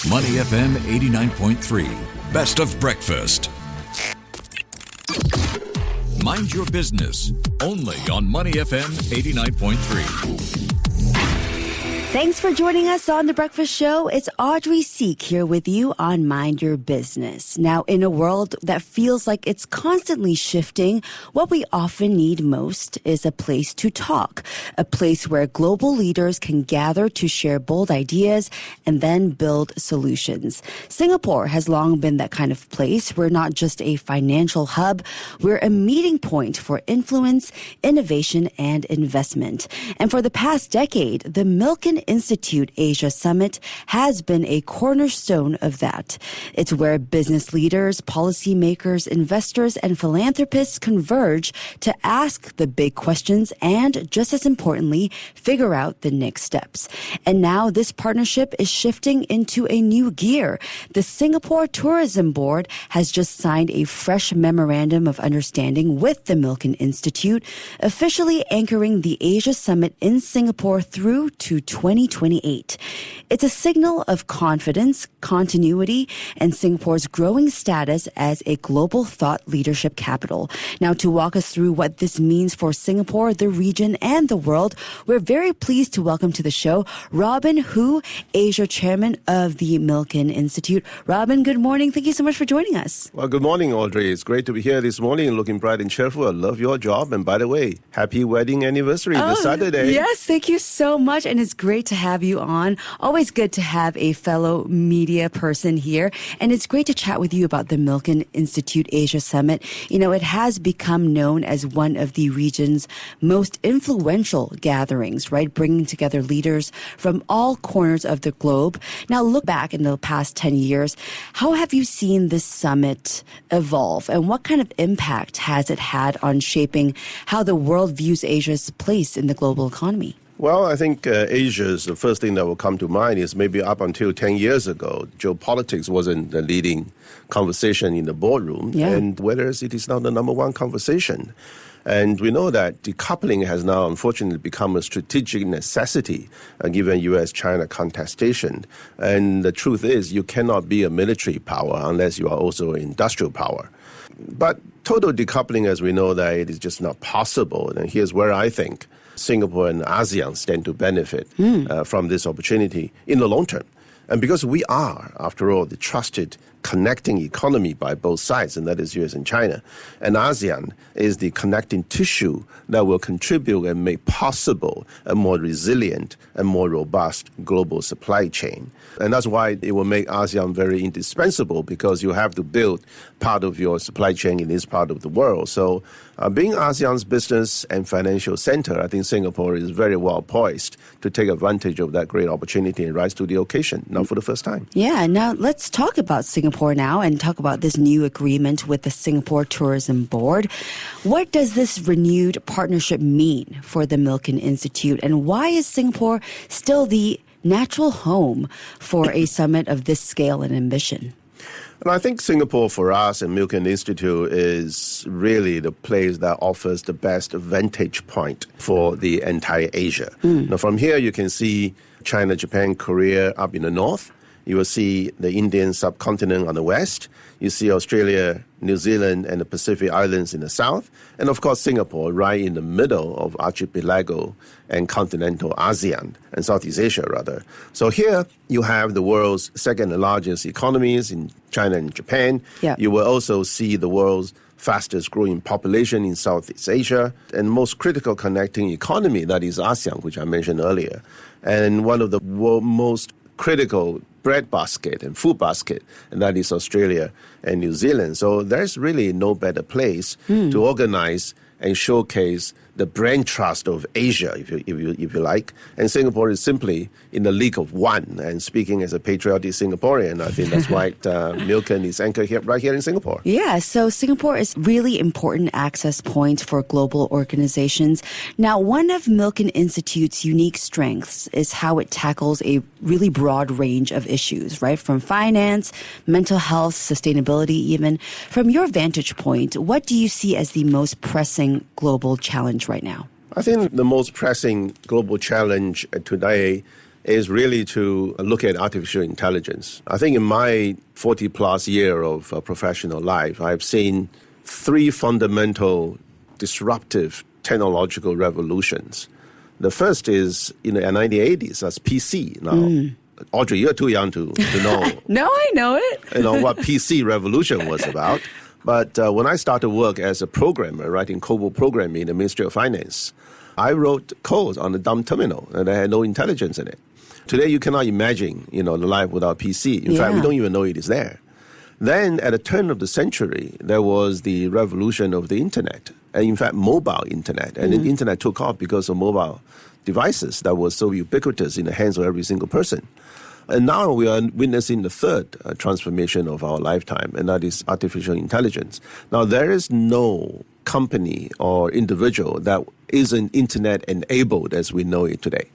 Money FM 89.3, best of breakfast. Mind your business, only on Money FM 89.3. Thanks for joining us on The Breakfast Show. It's Audrey Seek here with you on Mind Your Business. Now, in a world that feels like it's constantly shifting, what we often need most is a place to talk, a place where global leaders can gather to share bold ideas and then build solutions. Singapore has long been that kind of place. We're not just a financial hub. We're a meeting point for influence, innovation, and investment. And for the past decade, the Milken Institute Asia Summit has been a cornerstone of that. It's where business leaders, policymakers, investors, and philanthropists converge to ask the big questions and, just as importantly, figure out the next steps. And now this partnership is shifting into a new gear. The Singapore Tourism Board has just signed a fresh memorandum of understanding with the Milken Institute, officially anchoring the Asia Summit in Singapore through to 2028. It's a signal of confidence, continuity, and Singapore's growing status as a global thought leadership capital. Now, to walk us through what this means for Singapore, the region, and the world, we're very pleased to welcome to the show Robin Hu, Asia Chairman of the Milken Institute. Robin, good morning. Thank you so much for joining us. Well, good morning, Audrey. It's great to be here this morning, looking bright and cheerful. I love your job. And by the way, happy wedding anniversary this Saturday. Yes, thank you so much. And it's great to have you on. Always good to have a fellow media person here. And it's great to chat with you about the Milken Institute Asia Summit. You know, it has become known as one of the region's most influential gatherings, right? Bringing together leaders from all corners of the globe. Now, look back in the past 10 years. How have you seen this summit evolve? And what kind of impact has it had on shaping how the world views Asia's place in the global economy? Well, I think Asia's the first thing that will come to mind is maybe up until 10 years ago, geopolitics wasn't the leading conversation in the boardroom. Yeah. And whereas it is now the number one conversation. And we know that decoupling has now unfortunately become a strategic necessity given U.S.-China contestation. And the truth is you cannot be a military power unless you are also an industrial power. But total decoupling, as we know, that it is just not possible. And here's where I think Singapore and ASEAN stand to benefit from this opportunity in the long term. And because we are, after all, the trusted connecting economy by both sides, and that is U.S. and China. And ASEAN is the connecting tissue that will contribute and make possible a more resilient and more robust global supply chain. And that's why it will make ASEAN very indispensable, because you have to build part of your supply chain in this part of the world. So being ASEAN's business and financial center, I think Singapore is very well poised to take advantage of that great opportunity and rise to the occasion, now for the first time. Yeah, now let's talk about Singapore now and talk about this new agreement with the Singapore Tourism Board. What does this renewed partnership mean for the Milken Institute, and why is Singapore still the natural home for a summit of this scale and ambition? And I think Singapore for us and Milken Institute is really the place that offers the best vantage point for the entire Asia. Now from here you can see China, Japan, Korea up in the north. You will see the Indian subcontinent on the west. You see Australia, New Zealand, and the Pacific Islands in the south. And of course, Singapore right in the middle of archipelago and continental ASEAN, and Southeast Asia, rather. So here you have the world's second largest economies in China and Japan. Yeah. You will also see the world's fastest growing population in Southeast Asia, and most critical connecting economy, that is ASEAN, which I mentioned earlier. And one of the most critical bread basket and food basket, and that is Australia and New Zealand. So there's really no better place to organize and showcase the brand trust of Asia, if you like. And Singapore is simply in the league of one. And speaking as a patriotic Singaporean, I think that's why Milken is anchored here, right here in Singapore. Yeah, so Singapore is really important access point for global organizations. Now, one of Milken Institute's unique strengths is how it tackles a really broad range of issues, right? From finance, mental health, sustainability even. From your vantage point, what do you see as the most pressing global challenge right now? I think the most pressing global challenge today is really to look at artificial intelligence. I think in my 40-plus year of professional life, I've seen 3 fundamental disruptive technological revolutions. The first is in the 1980s, that's PC. Now, Audrey, you're too young to know. No, I know it. What PC revolution was about. But when I started work as a programmer, writing COBOL programming in the Ministry of Finance, I wrote code on a dumb terminal, and I had no intelligence in it. Today, you cannot imagine, the life without PC. In fact, we don't even know it is there. Then, at the turn of the century, there was the revolution of the internet, and in fact, mobile internet. And the internet took off because of mobile devices that were so ubiquitous in the hands of every single person. And now we are witnessing the third transformation of our lifetime, and that is artificial intelligence. Now, there is no company or individual that isn't internet-enabled as we know it today.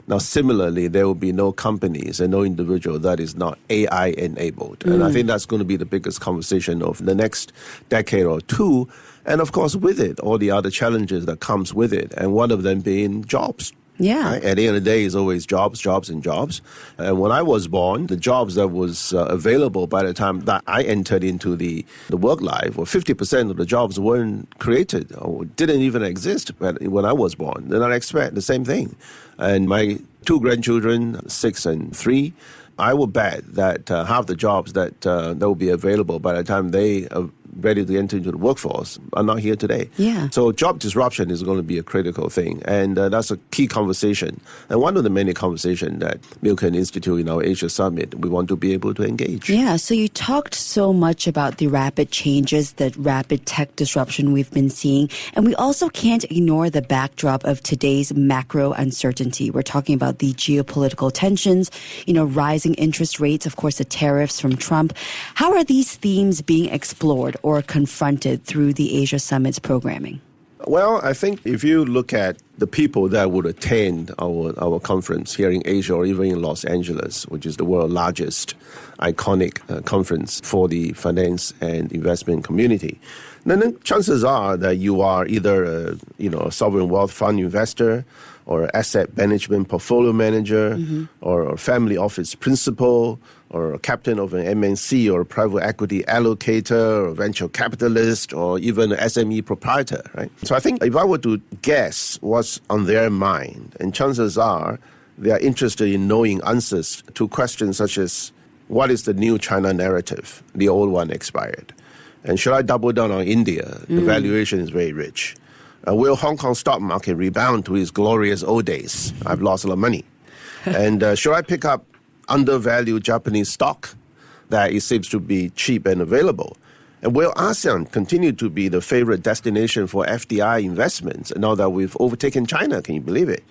Now, similarly, there will be no companies and no individual that is not AI-enabled. And I think that's going to be the biggest conversation of the next decade or two. And, of course, with it, all the other challenges that comes with it, and one of them being jobs. Yeah. Right? At the end of the day, it's always jobs, jobs, and jobs. And when I was born, the jobs that was available by the time that I entered into the work life, or 50% of the jobs weren't created or didn't even exist when I was born. Then I expect the same thing. And my 2 grandchildren, 6 and 3, I will bet that half the jobs that will be available by the time they are ready to enter into the workforce are not here today. Yeah. So job disruption is going to be a critical thing, and that's a key conversation. And one of the many conversations that Milken Institute in our Asia Summit, we want to be able to engage. Yeah, so you talked so much about the rapid changes, the rapid tech disruption we've been seeing, and we also can't ignore the backdrop of today's macro uncertainty. We're talking about the geopolitical tensions, rising interest rates, of course, the tariffs from Trump. How are these themes being explored or confronted through the Asia Summit's programming? Well, I think if you look at the people that would attend our conference here in Asia or even in Los Angeles, which is the world's largest iconic conference for the finance and investment community, then chances are that you are either a sovereign wealth fund investor or asset management portfolio manager or a family office principal or a captain of an MNC or a private equity allocator or venture capitalist or even an SME proprietor, right? So I think if I were to guess what's on their mind, and chances are they are interested in knowing answers to questions such as, what is the new China narrative? The old one expired. And should I double down on India? The valuation is very rich. Will Hong Kong stock market rebound to its glorious old days? I've lost a lot of money. And should I pick up undervalued Japanese stock that it seems to be cheap and available? And will ASEAN continue to be the favorite destination for FDI investments now that we've overtaken China? Can you believe it?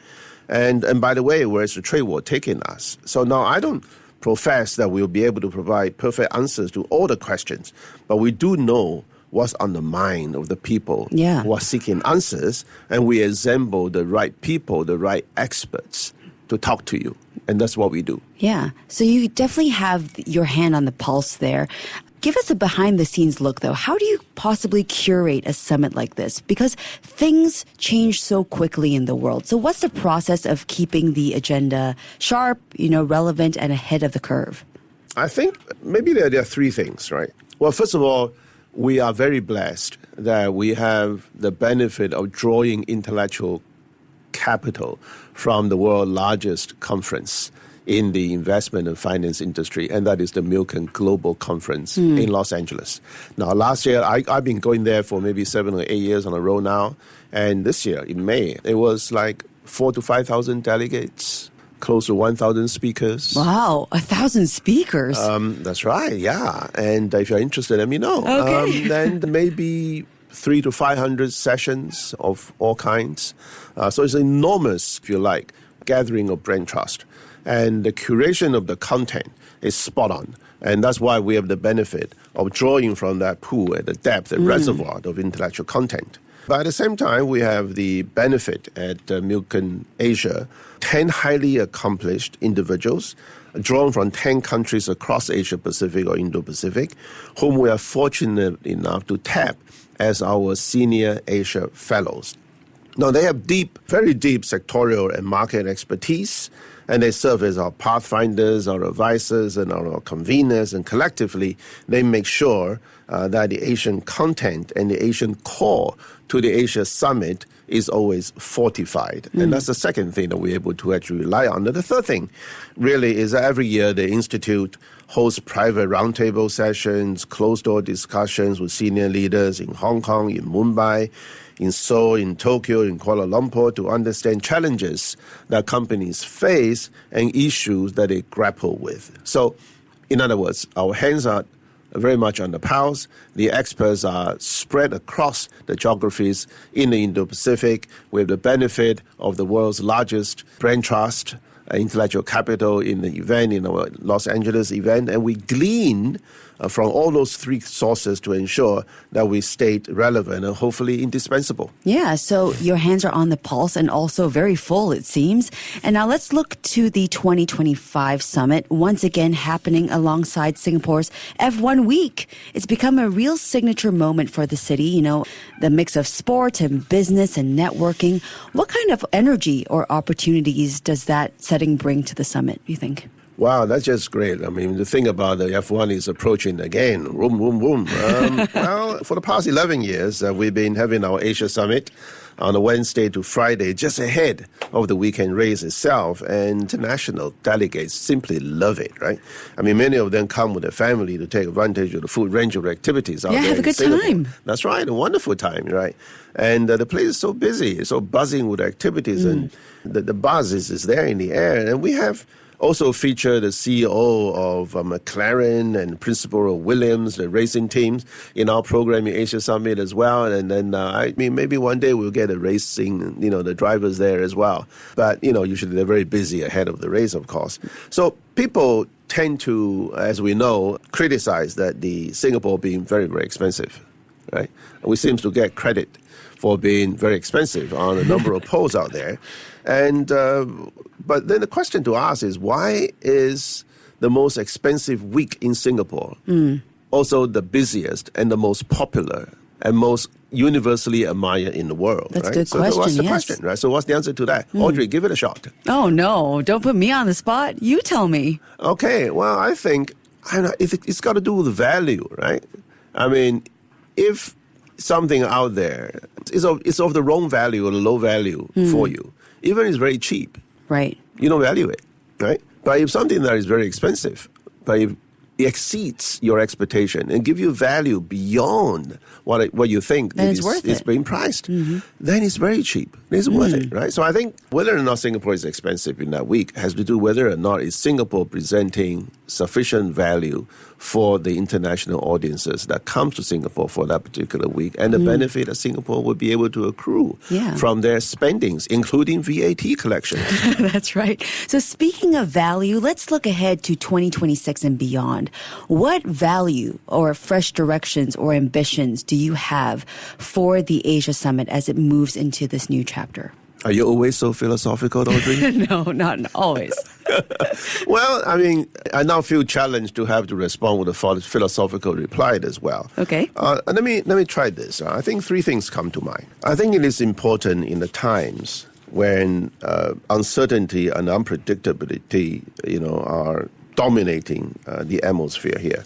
And by the way, where's the trade war taking us? So now I don't profess that we'll be able to provide perfect answers to all the questions, but we do know what's on the mind of the people who are seeking answers, and we assemble the right people, the right experts to talk to you. And that's what we do. Yeah. So you definitely have your hand on the pulse there. Give us a behind-the-scenes look, though. How do you possibly curate a summit like this? Because things change so quickly in the world. So what's the process of keeping the agenda sharp, relevant, and ahead of the curve? I think maybe there are 3 things, right? Well, first of all, we are very blessed that we have the benefit of drawing intellectual capital from the world's largest conference in the investment and finance industry, and that is the Milken Global Conference in Los Angeles. Now, last year, I've been going there for maybe 7 or 8 years on a row now, and this year, in May, it was like 4,000 to 5,000 delegates, close to 1,000 speakers. Wow, 1,000 speakers. That's right, yeah. And if you're interested, let me know. Okay. Then maybe 300 to 500 sessions of all kinds. So it's enormous, if you like, gathering of brain trust. And the curation of the content is spot on. And that's why we have the benefit of drawing from that pool at the depth and reservoir of intellectual content. But at the same time, we have the benefit at Milken Asia, 10 highly accomplished individuals drawn from 10 countries across Asia-Pacific or Indo-Pacific, whom we are fortunate enough to tap as our senior Asia fellows. No, they have very deep sectorial and market expertise, and they serve as our pathfinders, our advisors, and our conveners, and collectively they make sure that the Asian content and the Asian core to the Asia Summit is always fortified. And that's the second thing that we're able to actually rely on. And the third thing really is that every year the Institute hosts private roundtable sessions, closed-door discussions with senior leaders in Hong Kong, in Mumbai, in Seoul, in Tokyo, in Kuala Lumpur to understand challenges that companies face and issues that they grapple with. So, in other words, our hands are very much on the pulse. The experts are spread across the geographies in the Indo-Pacific with the benefit of the world's largest brand trust, intellectual capital in the event, in our Los Angeles event, and we glean from all those three sources to ensure that we stayed relevant and hopefully indispensable. Yeah, so your hands are on the pulse and also very full, it seems. And now let's look to the 2025 summit, once again happening alongside Singapore's F1 week. It's become a real signature moment for the city, you know, the mix of sport and business and networking. What kind of energy or opportunities does that setting bring to the summit, you think? Wow, that's just great. I mean, the thing about the F1 is approaching again. Vroom, vroom, vroom. Well, for the past 11 years, we've been having our Asia Summit on a Wednesday to Friday, just ahead of the weekend race itself. And international delegates simply love it, right? I mean, many of them come with their family to take advantage of the full range of activities out there. Yeah, have a good time. That's right, a wonderful time, right? And the place is so busy, it's so buzzing with activities, and the buzz is there in the air. And we have also featured the CEO of McLaren and principal of Williams, the racing teams, in our program in Asia Summit as well. And then, I mean, maybe one day we'll get a racing, the drivers there as well. But, usually they're very busy ahead of the race, of course. So people tend to, as we know, criticize that the Singapore being very, very expensive, right? We seem to get credit for being very expensive on a number of polls out there. And but then the question to ask is, why is the most expensive week in Singapore also the busiest and the most popular and most universally admired in the world? That's right? a good question, So what's the yes. question, right? So what's the answer to that? Audrey, give it a shot. Oh, no, don't put me on the spot. You tell me. Okay, well, I think it's got to do with value, right? I mean, if something out there is of the wrong value or the low value for you, even if it's very cheap, Right. you don't value it, right? But if something that is very expensive, but if it exceeds your expectation and give you value beyond what you think Then it's worth it. being priced, then it's very cheap. It's worth it, right? So I think whether or not Singapore is expensive in that week has to do whether or not is Singapore presenting sufficient value for the international audiences that come to Singapore for that particular week, and the benefit that Singapore would be able to accrue from their spendings, including VAT collection. That's right. So speaking of value, let's look ahead to 2026 and beyond. What value or fresh directions or ambitions do you have for the Asia Summit as it moves into this new chapter? Are you always so philosophical, Audrey? No, not always. Well, I mean, I now feel challenged to have to respond with a philosophical reply as well. Okay. Let me try this. I think three things come to mind. I think it is important in the times when uncertainty and unpredictability, are dominating the atmosphere here.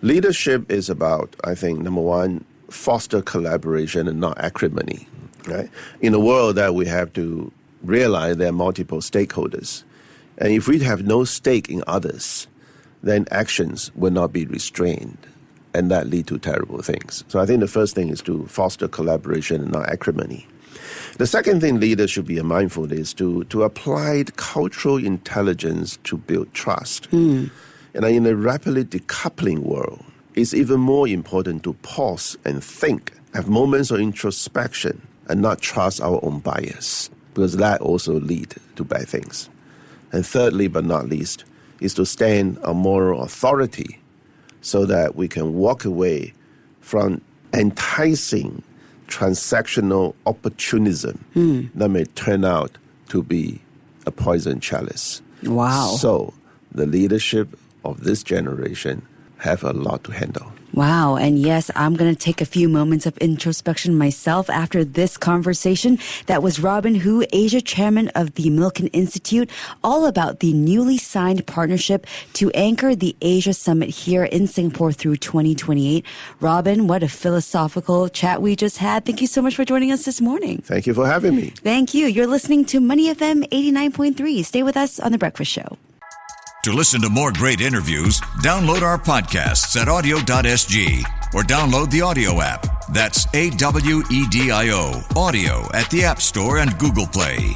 Leadership is about, I think, number one, foster collaboration and not acrimony. Right? In a world that we have to realize there are multiple stakeholders. And if we have no stake in others, then actions will not be restrained, and that lead to terrible things. So I think the first thing is to foster collaboration and not acrimony. The second thing leaders should be mindful is to apply cultural intelligence to build trust. And in a rapidly decoupling world, it's even more important to pause and think, have moments of introspection, and not trust our own bias, because that also leads to bad things. And thirdly, but not least, is to stand on moral authority so that we can walk away from enticing transactional opportunism that may turn out to be a poison chalice. Wow. So the leadership of this generation have a lot to handle. Wow. And yes, I'm going to take a few moments of introspection myself after this conversation. That was Robin Hu, Asia Chairman of the Milken Institute, all about the newly signed partnership to anchor the Asia Summit here in Singapore through 2028. Robin, what a philosophical chat we just had. Thank you so much for joining us this morning. Thank you for having me. Thank you. You're listening to Money FM 89.3. Stay with us on The Breakfast Show. To listen to more great interviews, download our podcasts at audio.sg or download the audio app. That's AWEDIO, audio at the App Store and Google Play.